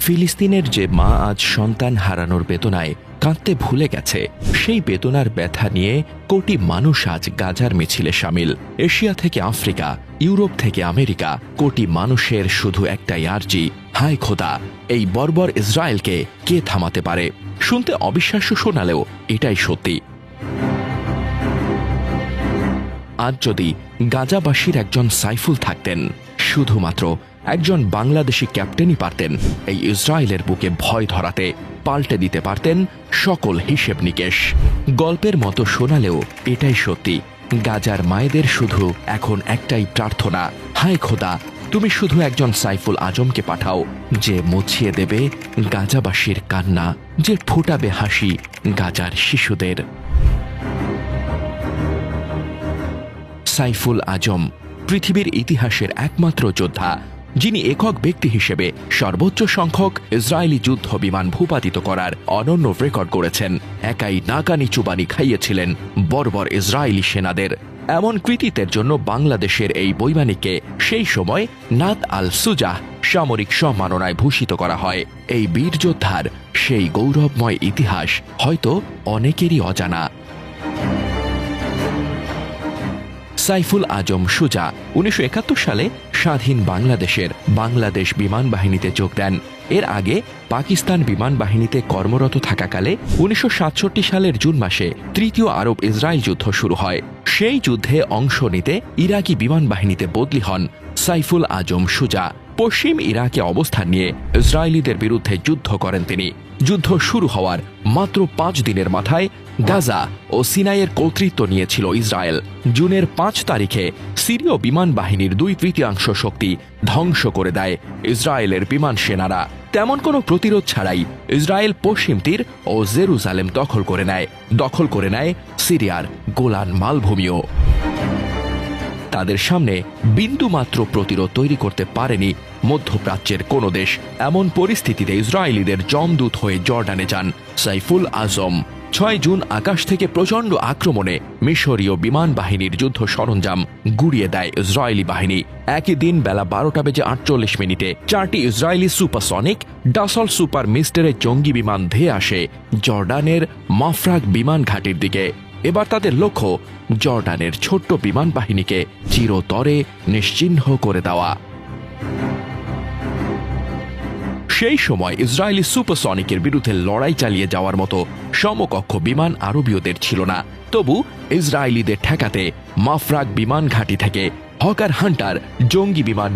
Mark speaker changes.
Speaker 1: ফিলিস্তিনের যে মা আজ সন্তান হারানোর বেদনায় কাঁদতে ভুলে গেছে, সেই বেদনার ব্যথা নিয়ে কোটি মানুষ আজ গাজার মিছিলে সামিল। এশিয়া থেকে আফ্রিকা, ইউরোপ থেকে আমেরিকা, কোটি মানুষের শুধু একটাই আর্জি, হায় খোদা, এই বর্বর ইসরায়েলকে কে থামাতে পারে? শুনতে অবিশ্বাস্য শোনালেও এটাই সত্যি। আজ যদি গাজাবাসীর একজন সাইফুল থাকতেন, শুধুমাত্র একজন বাংলাদেশি ক্যাপ্টেনই পারতেন এই ইসরায়েলের বুকে ভয় ধরাতে, পাল্টে দিতে পারতেন সকল হিসেব নিকেশ। গল্পের মতো শোনালেও এটাই সত্যি। গাজার মায়েদের শুধু এখন একটাই প্রার্থনা, হায় খোদা, তুমি শুধু একজন সাইফুল আজমকে পাঠাও, যে মুছিয়ে দেবে গাজাবাসীর কান্না, যে ফোটাবে হাসি গাজার শিশুদের। সাইফুল আজম পৃথিবীর ইতিহাসের একমাত্র যোদ্ধা, যিনি একক ব্যক্তি হিসেবে সর্বোচ্চ সংখ্যক ইসরায়েলি যুদ্ধ বিমান ভূপাতিত করার অনন্য রেকর্ড করেছেন। একাই নাকানি চুবানি খাইয়েছিলেন বর্বর ইসরায়েলি সেনাদের। এমন কৃতিত্বের জন্য বাংলাদেশের এই বৈমানিককে সেই সময় নাত আল সুজাহ সামরিক সম্মাননায় ভূষিত করা হয়। এই বীর যোদ্ধার সেই গৌরবময় ইতিহাস হয়তো অনেকেরই অজানা। সাইফুল আজম সুজা 1971 সালে স্বাধীন বাংলাদেশের বাংলাদেশ বিমান বাহিনীতে যোগ দেন। এর আগে পাকিস্তান বিমান বাহিনীতে কর্মরত থাকাকালে 1967 সালের জুন মাসে তৃতীয় আরব ইসরায়েল যুদ্ধ শুরু হয়। সেই যুদ্ধে অংশ নিতে ইরাকি বিমান বাহিনীতে বদলি হন সাইফুল আজম সুজা। পশ্চিম ইরাকে অবস্থান নিয়ে ইসরায়েলিদের বিরুদ্ধে যুদ্ধ করেন তিনি। যুদ্ধ শুরু হওয়ার মাত্র 5 দিনের মাথায় গাজা ও সিনাইয়ের কর্তৃত্ব নিয়েছিল ইসরায়েল। জুনের 5 তারিখে সিরীয় বিমান বাহিনীর 2/3 শক্তি ধ্বংস করে দেয় ইসরায়েলের বিমান সেনারা। তেমন কোনো প্রতিরোধ ছাড়াই ইসরায়েল পশ্চিম তীর ও জেরুজালেম দখল করে নেয় সিরিয়ার গোলান মালভূমিও। তাদের সামনে বিন্দুমাত্র প্রতিরোধ তৈরি করতে পারেনি মধ্যপ্রাচ্যের কোনো দেশ। এমন পরিস্থিতিতে ইসরায়েলিদের জমদূত হয়ে জর্ডানে যান সাইফুল আজম। 6 জুন আকাশ থেকে প্রচণ্ড আক্রমণে মিশরীয় বিমান বাহিনীর যুদ্ধ সরঞ্জাম গুড়িয়ে দেয় ইসরায়েলি বাহিনী। একই দিন বেলা 12:48 4টি ইসরায়েলি সুপারসনিক ডাসল সুপার মিস্টারের জঙ্গি বিমান ধেয়ে আসে জর্ডানের মাফরাক বিমান ঘাঁটির দিকে। এবার তাদের লক্ষ্য জর্ডানের ছোট্ট বিমান বাহিনীকে চিরতরে নিশ্চিহ্ন করে দেওয়া। সেই সময় ইসরায়েলি সুপারসনিকের বিরুদ্ধে লড়াই চালিয়ে যাওয়ার মতো সমকক্ষ বিমান আরবীয়দের ছিল না। তবু ইসরায়েলিদের ঠেকাতে মাফরাক বিমান ঘাঁটি থেকে হকার হান্টার জঙ্গি বিমান